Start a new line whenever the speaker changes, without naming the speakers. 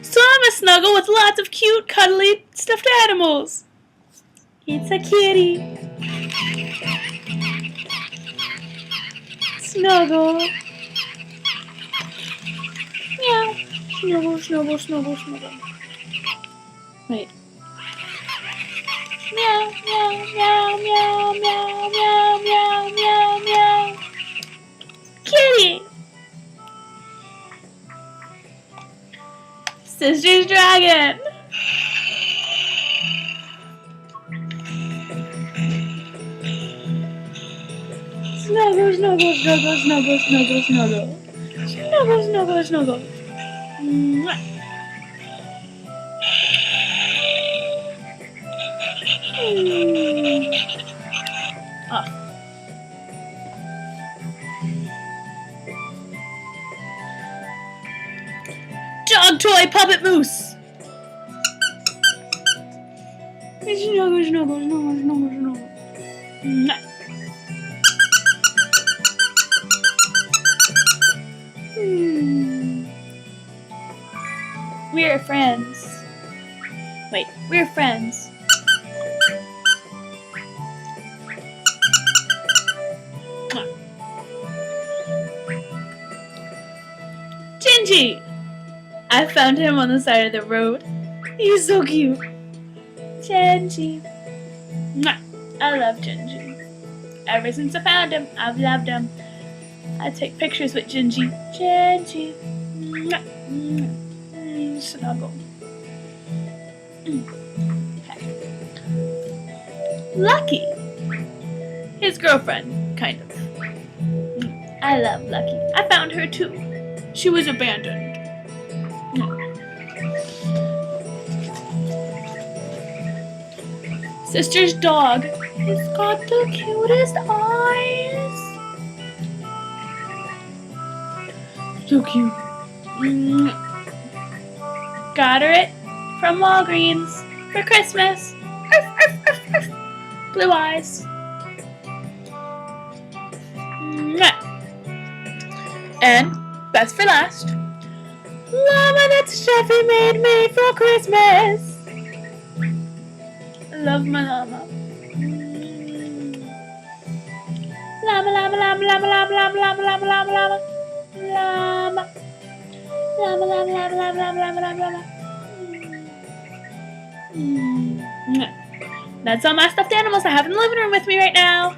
So I'm a snuggle with lots of cute, cuddly, stuffed animals. It's a kitty. Snuggle. Meow. Snuggle, snuggle, snuggle, snuggle. Wait. Meow, meow, meow, meow, meow, meow, meow, meow, meow. Kitty. Sister's dragon. Snuggle, snuggle, snuggle, snuggle, snuggle, snuggle. Snuggle, snuggle, snuggle. Mwah. Oh. Dog toy puppet moose. Snuggle, snuggle, snuggle, snuggle, snuggle. Mwah. We're friends. Wait, we're friends. Gingy! I found him on the side of the road. He's so cute. Gingy. I love Gingy. Ever since I found him, I've loved him. I take pictures with Gingy. Gingy. Snuggle. Lucky. His girlfriend, kind of. I love Lucky. I found her too. She was abandoned. Sister's dog. He's got the cutest eyes. So cute. Got her it from Walgreens for Christmas. Blue eyes. And best for last, llama that Steffi made me for Christmas. I love my llama. Llama, llama, llama, llama, llama, llama, llama, llama, llama, llama. Llama. Llama, llama, llama, llama, llama, llama, llama, llama. That's all my stuffed animals I have in the living room with me right now.